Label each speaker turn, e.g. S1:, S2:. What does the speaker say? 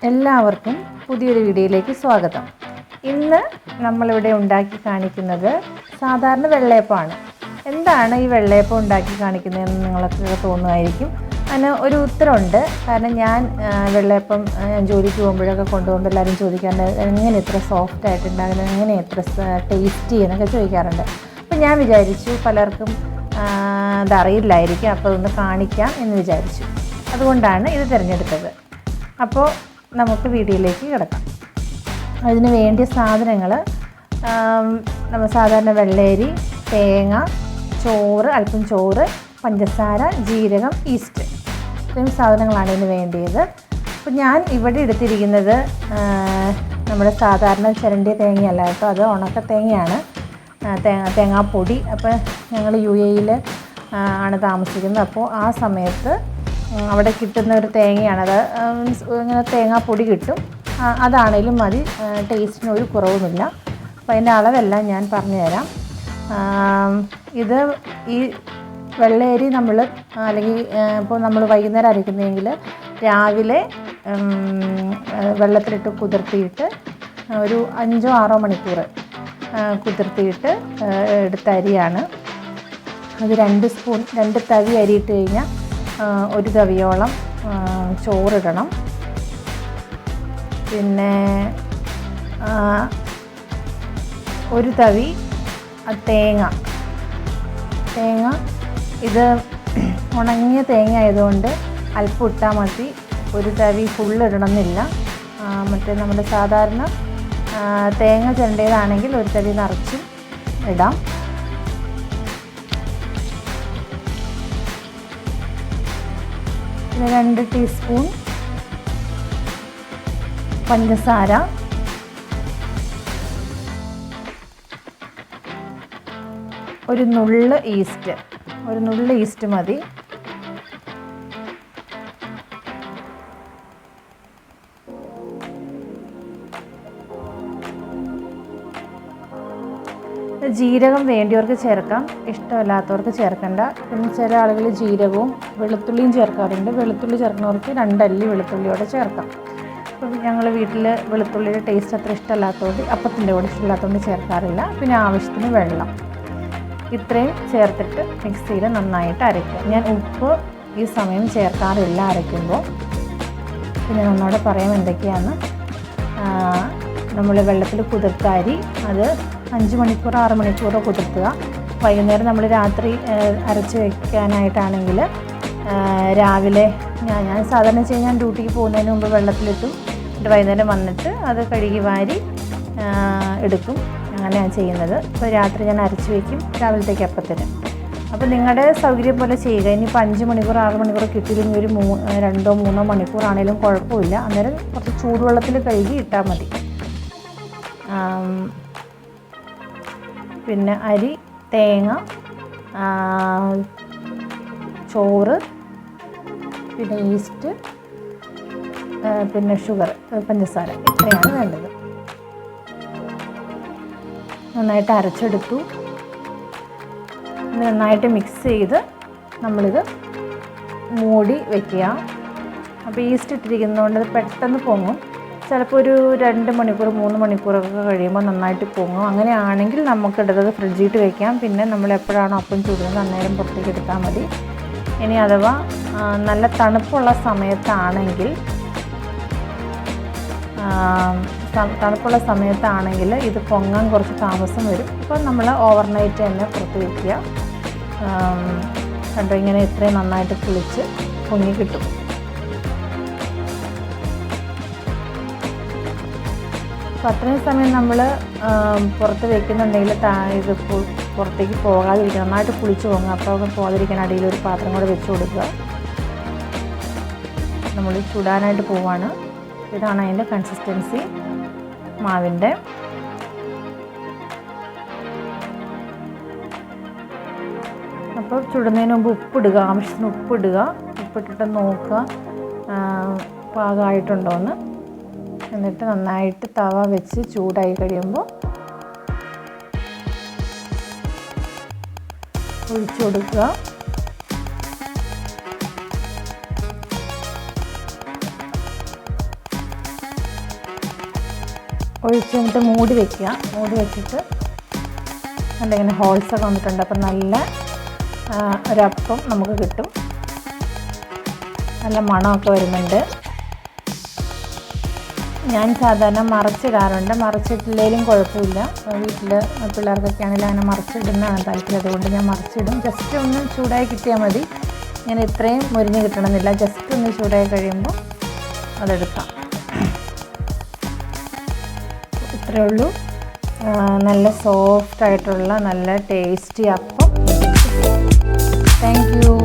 S1: എല്ലാവർക്കും പുതിയൊരു വീഡിയോയിലേക്ക് സ്വാഗതം. ഇന്ന് നമ്മളിവിടെ ഉണ്ടാക്കി കാണിക്കുന്നത് സാധാരണ വെള്ളയപ്പമാണ്. എന്താണ് ഈ വെള്ളയപ്പം ഉണ്ടാക്കി കാണിക്കുന്നതെന്ന് നിങ്ങൾക്ക് തോന്നുമായിരിക്കും. അതിന് ഒരു ഉത്തരമുണ്ട്. കാരണം ഞാൻ വെള്ളയപ്പം ജോലിക്ക് പോകുമ്പോഴൊക്കെ കൊണ്ടുപോകുമ്പോൾ എല്ലാവരും ചോദിക്കാറുണ്ട്, എങ്ങനെ ഇത്ര സോഫ്റ്റ് ആയിട്ടുണ്ടാകുന്നത്, എങ്ങനെ ഇത്ര ടേസ്റ്റി എന്നൊക്കെ ചോദിക്കാറുണ്ട്. അപ്പോൾ ഞാൻ വിചാരിച്ചു പലർക്കും അതറിയില്ലായിരിക്കും, അപ്പോൾ അതൊന്ന് കാണിക്കാം എന്ന് വിചാരിച്ചു. അതുകൊണ്ടാണ് ഇത് തിരഞ്ഞെടുത്തത്. അപ്പോൾ നമുക്ക് വീഡിയോയിലേക്ക് കിടക്കാം. അതിന് വേണ്ടിയ സാധനങ്ങൾ നമ്മൾ സാധാരണ വെള്ളയരി, തേങ്ങ, ചോറ്, അല്പം ചോറ്, പഞ്ചസാര, ജീരകം, ഈസ്റ്റ്, ഇത്രയും സാധനങ്ങളാണ് ഇതിന് വേണ്ടിയത്. അപ്പോൾ ഞാൻ ഇവിടെ എടുത്തിരിക്കുന്നത് നമ്മുടെ സാധാരണ ചിരണ്ടിയ തേങ്ങയല്ല കേട്ടോ, അത് ഉണക്ക തേങ്ങയാണ്, തേങ്ങാപ്പൊടി. അപ്പോൾ ഞങ്ങൾ UAE ആണ് താമസിക്കുന്നത്. അപ്പോൾ ആ സമയത്ത് അവിടെ കിട്ടുന്ന ഒരു തേങ്ങയാണ്, അത് ഇങ്ങനെ തേങ്ങാപ്പൊടി കിട്ടും. അതാണേലും മതി, ടേസ്റ്റിന് ഒരു കുറവുമില്ല. അപ്പോൾ അതിൻ്റെ അളവെല്ലാം ഞാൻ പറഞ്ഞുതരാം. ഇത് ഈ വെള്ളയരി നമ്മൾ അല്ലെങ്കിൽ ഇപ്പോൾ നമ്മൾ വൈകുന്നേരം അരയ്ക്കുന്നതെങ്കിൽ രാവിലെ വെള്ളത്തിലിട്ട് കുതിർത്തിയിട്ട് ഒരു 5-6 മണിക്കൂർ കുതിർത്തിയിട്ട് എടുത്ത അരിയാണ്. അത് 2 തവി അരിയിട്ട് കഴിഞ്ഞാൽ 1 തവിയോളം ചോറിടണം. പിന്നെ 1 തവി തേങ്ങ ഇത് ഉണങ്ങിയ തേങ്ങ ആയതുകൊണ്ട് അല്പം ഇട്ടാൽ മതി, 1 തവി ഫുള്ള് ഇടണമെന്നില്ല. മറ്റേ നമ്മുടെ സാധാരണ തേങ്ങ ചിരണ്ടിയതാണെങ്കിൽ 1 തവി നിറച്ചും ഇടാം. പിന്നെ 2 ടീസ്പൂൺ പഞ്ചസാര, ഒരു നുള്ള് ഈസ്റ്റ് മതി. ജീരകം വേണ്ടിയവർക്ക് ചേർക്കാം, ഇഷ്ടമല്ലാത്തവർക്ക് ചേർക്കണ്ട. പിന്നെ ചില ആളുകൾ ജീരകവും വെളുത്തുള്ളിയും ചേർക്കാറുണ്ട്. വെളുത്തുള്ളി ചേർക്കുന്നവർക്ക് 2 അല്ലി വെളുത്തുള്ളിയോടെ ചേർക്കാം. അപ്പം ഞങ്ങൾ വീട്ടിൽ വെളുത്തുള്ളിയുടെ ടേസ്റ്റ് അത്ര ഇഷ്ടമല്ലാത്തതുകൊണ്ട്, അപ്പത്തിൻ്റെ കൂടെ ഇഷ്ടമില്ലാത്തതുകൊണ്ട് ചേർക്കാറില്ല. പിന്നെ ആവശ്യത്തിന് വെള്ളം, ഇത്രയും ചേർത്തിട്ട് മിക്സിയിൽ നന്നായിട്ട് അരയ്ക്കുക. ഞാൻ ഉപ്പ് ഈ സമയം ചേർക്കാറില്ല അരയ്ക്കുമ്പോൾ. പിന്നെ നമ്മളോട് പറയാം എന്തൊക്കെയാണ്. നമ്മൾ വെള്ളത്തിൽ കുതിർത്ത അരി, അത് 5 മണിക്കൂർ 6 മണിക്കൂർ കുതിർത്തുക. വൈകുന്നേരം നമ്മൾ രാത്രി അരച്ച് വയ്ക്കാനായിട്ടാണെങ്കിൽ രാവിലെ ഞാൻ സാധാരണ ഞാൻ ഡ്യൂട്ടിക്ക് പോകുന്നതിന് മുമ്പ് വെള്ളത്തിലിട്ടും, എന്നിട്ട് വൈകുന്നേരം വന്നിട്ട് അത് കഴുകി വാരി എടുക്കും. അങ്ങനെയാണ് ചെയ്യുന്നത്. അപ്പോൾ രാത്രി ഞാൻ അരച്ച് വയ്ക്കും രാവിലത്തേക്ക് അപ്പത്തിന്. അപ്പോൾ നിങ്ങളുടെ സൗകര്യം പോലെ ചെയ്യുക. ഇനിയിപ്പോൾ 5 മണിക്കൂർ 6 മണിക്കൂർ കിട്ടിയില്ലെങ്കിൽ ഒരു 2-3 മണിക്കൂറാണേലും കുഴപ്പമില്ല. അന്നേരം കുറച്ച് ചൂടുവെള്ളത്തിൽ കഴുകി ഇട്ടാൽ മതി. പിന്നെ അരി, തേങ്ങ, ചോറ്, പിന്നെ ഈസ്റ്റ്, പിന്നെ ഷുഗർ, പഞ്ചസാര, ഇത്രയാണ് വേണ്ടത്. നന്നായിട്ട് അരച്ചെടുത്തു. നന്നായിട്ട് മിക്സ് ചെയ്ത് നമ്മളിത് മൂടി വയ്ക്കുക. അപ്പോൾ ഈസ്റ്റ് ഇട്ടിരിക്കുന്നതുകൊണ്ട് അത് പെട്ടെന്ന് പൊങ്ങും. ചിലപ്പോൾ ഒരു 2 മണിക്കൂർ 3 മണിക്കൂറൊക്കെ കഴിയുമ്പോൾ നന്നായിട്ട് പൊങ്ങും. അങ്ങനെയാണെങ്കിൽ നമുക്കിടത് ഫ്രിഡ്ജിട്ട് വയ്ക്കാം. പിന്നെ നമ്മൾ എപ്പോഴാണോ അപ്പം ചൂടുന്നത് അന്നേരം പുറത്തേക്ക് എടുത്താൽ മതി. ഇനി അഥവാ നല്ല തണുപ്പുള്ള സമയത്താണെങ്കിൽ ഇത് പൊങ്ങാൻ കുറച്ച് താമസം വരും. അപ്പോൾ നമ്മൾ ഓവർനൈറ്റ് തന്നെ പുറത്ത് വയ്ക്കുക. കണ്ടോ, ഇങ്ങനെ ഇത്രയും നന്നായിട്ട് കുളിച്ച് പൊങ്ങി കിട്ടും. അപ്പോൾ അത്രയും സമയം നമ്മൾ പുറത്ത് വയ്ക്കുന്നുണ്ടെങ്കിൽ ഇത് പുറത്തേക്ക് പോകാതിരിക്കണം, നന്നായിട്ട് കുളിച്ച് പൊങ്ങുക. അപ്പോൾ പോകാതിരിക്കാൻ അടിയിലൊരു പാത്രം കൂടെ വെച്ച് കൊടുക്കുക. നമ്മൾ ചുടാനായിട്ട് പോവാണ്. ഇതാണ് അതിൻ്റെ കൺസിസ്റ്റൻസി മാവിൻ്റെ. അപ്പോൾ ചുടുന്നതിന് മുമ്പ് ഉപ്പിടുക, ആവശ്യത്തിന് ഉപ്പിടുക. ഉപ്പിട്ടിട്ട് നോക്കുക പാകമായിട്ടുണ്ടോയെന്ന്. എന്നിട്ട് നന്നായിട്ട് തവ വെച്ച് ചൂടായി കഴിയുമ്പോൾ ഒഴിച്ചു കൊടുക്കുക. ഒഴിച്ച് എന്നിട്ട് മൂടി വയ്ക്കുക. മൂടി വെച്ചിട്ട് ഇങ്ങനെ ഹോൾസൊക്കെ വന്നിട്ടുണ്ട്. അപ്പം നല്ല ഒരപ്പം നമുക്ക് കിട്ടും. നല്ല മണമൊക്കെ വരുന്നുണ്ട്. ഞാൻ സാധാരണ മറിച്ചിടാറുണ്ട്. മറിച്ചിട്ടില്ലെങ്കിലും കുഴപ്പമില്ല. വീട്ടിൽ പിള്ളേർക്കൊക്കെ ആണെങ്കിലും അങ്ങനെ മറിച്ചിടുന്നതാണ് താല്പര്യം. അതുകൊണ്ട് ഞാൻ മറിച്ചിടും. ജസ്റ്റ് ഒന്ന് ചൂടായി കിട്ടിയാൽ മതി. ഇങ്ങനെ ഇത്രയും മുരിഞ്ഞ് കിട്ടണമെന്നില്ല. ജസ്റ്റ് ഒന്ന് ചൂടായി കഴിയുമ്പോൾ അതെടുക്കാം. ഇത്രയേ ഉള്ളൂ. നല്ല സോഫ്റ്റായിട്ടുള്ള നല്ല ടേസ്റ്റി അപ്പം. Thank you.